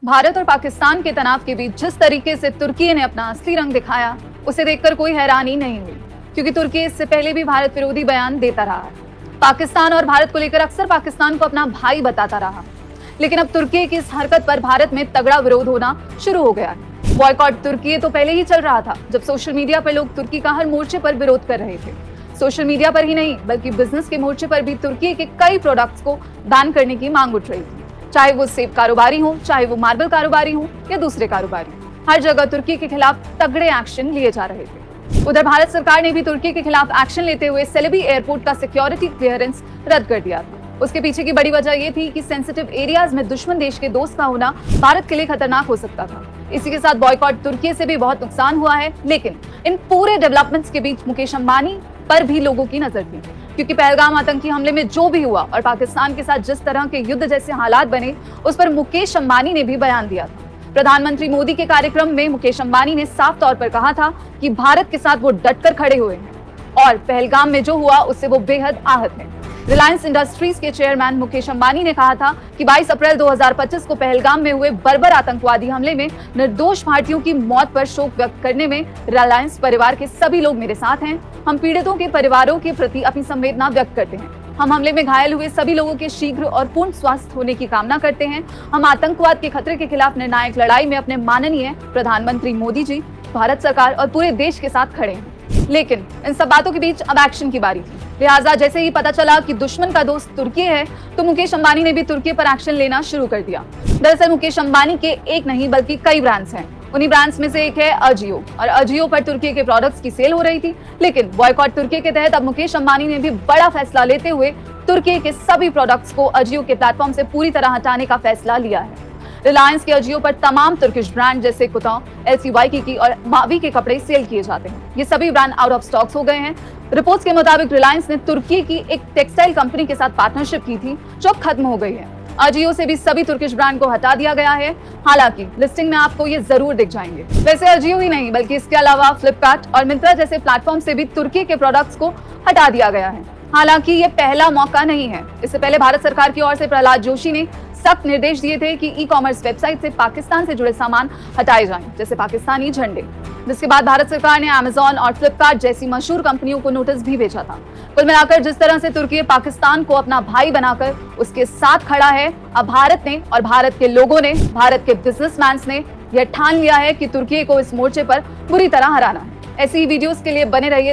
भारत और पाकिस्तान के तनाव के बीच जिस तरीके से तुर्की ने अपना असली रंग दिखाया, उसे देखकर कोई हैरानी नहीं हुई, क्योंकि तुर्की इससे पहले भी भारत विरोधी बयान देता रहा है। पाकिस्तान और भारत को लेकर अक्सर पाकिस्तान को अपना भाई बताता रहा, लेकिन अब तुर्की की इस हरकत पर भारत में तगड़ा विरोध होना शुरू हो गया है। बॉयकॉट तुर्की तो पहले ही चल रहा था, जब सोशल मीडिया पर लोग तुर्की का हर मोर्चे पर विरोध कर रहे थे। सोशल मीडिया पर ही नहीं, बल्कि बिजनेस के मोर्चे पर भी तुर्की के कई प्रोडक्ट्स को बैन करने की मांग उठ रही थी। चाहे वो सेब कारोबारी हो, चाहे वो मार्बल कारोबारी हो या दूसरे कारोबारी, हर जगह तुर्की के खिलाफ तगड़े एक्शन लिए जा रहे थे। उधर भारत सरकार ने भी तुर्की के खिलाफ एक्शन लेते हुए सेलेबी एयरपोर्ट का सिक्योरिटी क्लियरेंस रद्द कर दिया था। उसके पीछे की बड़ी वजह ये थी कि सेंसिटिव एरियाज में दुश्मन देश के दोस्त का होना भारत के लिए खतरनाक हो सकता था। इसी के साथ बॉयकॉट तुर्की से भी बहुत नुकसान हुआ है, लेकिन इन पूरे डेवलपमेंट्स के बीच मुकेश अंबानी पर भी लोगों की नजर थी, क्योंकि पहलगाम आतंकी हमले में जो भी हुआ और पाकिस्तान के साथ जिस तरह के युद्ध जैसे हालात बने, उस पर मुकेश अंबानी ने भी बयान दिया था। प्रधानमंत्री मोदी के कार्यक्रम में मुकेश अंबानी ने साफ तौर पर कहा था कि भारत के साथ वो डटकर खड़े हुए हैं और पहलगाम में जो हुआ उससे वो बेहद आहत हैं। रिलायंस इंडस्ट्रीज के चेयरमैन मुकेश अंबानी ने कहा था कि 22 अप्रैल 2025 को पहलगाम में हुए बर्बर आतंकवादी हमले में निर्दोष भारतीयों की मौत पर शोक व्यक्त करने में रिलायंस परिवार के सभी लोग मेरे साथ हैं। हम पीड़ितों के परिवारों के प्रति अपनी संवेदना व्यक्त करते हैं। हम हमले में घायल हुए सभी लोगों के शीघ्र और पूर्ण स्वास्थ्य होने की कामना करते हैं। हम आतंकवाद के खतरे के खिलाफ निर्णायक लड़ाई में अपने माननीय प्रधानमंत्री मोदी जी, भारत सरकार और पूरे देश के साथ खड़े हैं। लेकिन इन सब बातों के बीच अब एक्शन की बारी थी। लिहाजा जैसे ही पता चला कि दुश्मन का दोस्त तुर्की है, तो मुकेश अंबानी ने भी तुर्की पर एक्शन लेना शुरू कर दिया। दरअसल मुकेश अंबानी के एक नहीं बल्कि कई ब्रांड्स हैं। उन्हीं ब्रांड्स में से एक है अजियो, और अजियो पर तुर्की के प्रोडक्ट्स की सेल हो रही थी। लेकिन बॉयकॉट तुर्की के तहत अब मुकेश अंबानी ने भी बड़ा फैसला लेते हुए तुर्की के सभी प्रोडक्ट्स को अजियो के प्लेटफॉर्म से पूरी तरह हटाने का फैसला लिया है। रिलायंस के अजियो पर तमाम तुर्किश ब्रांड जैसे कुता, LCY की और मावी के कपड़े सेल किए जाते हैं। ये सभी ब्रांड आउट ऑफ स्टॉक्स हो गए हैं। रिपोर्ट्स के मुताबिक रिलायंस ने तुर्की की एक टेक्सटाइल कंपनी के साथ पार्टनरशिप की थी, जो खत्म हो गई है। अजियो से भी सभी तुर्किश ब्रांड को हटा दिया गया है। हालांकि लिस्टिंग में आपको ये जरूर दिख जाएंगे। वैसे अजियो ही नहीं, बल्कि इसके अलावा फ्लिपकार्ट और मिंत्रा जैसे प्लेटफॉर्म से भी तुर्की के प्रोडक्ट्स को हटा दिया गया है। हालांकि ये पहला मौका नहीं है। इससे पहले भारत सरकार की ओर से प्रहलाद जोशी ने सख्त निर्देश दिए थे कि ई-कॉमर्स वेबसाइट से पाकिस्तान से जुड़े सामान हटाए जाएं, जैसे पाकिस्तानी झंडे। जिसके बाद भारत सरकार ने अमेजॉन और फ्लिपकार्ट जैसी मशहूर कंपनियों को नोटिस भी भेजा था। कुल मिलाकर जिस तरह से तुर्की पाकिस्तान को अपना भाई बनाकर उसके साथ खड़ा है, अब भारत ने और भारत के लोगों ने, भारत के बिजनेसमैन ने यह ठान लिया है कि तुर्की को इस मोर्चे पर बुरी तरह हराना है। ऐसी ही वीडियोस के लिए बने रहिए।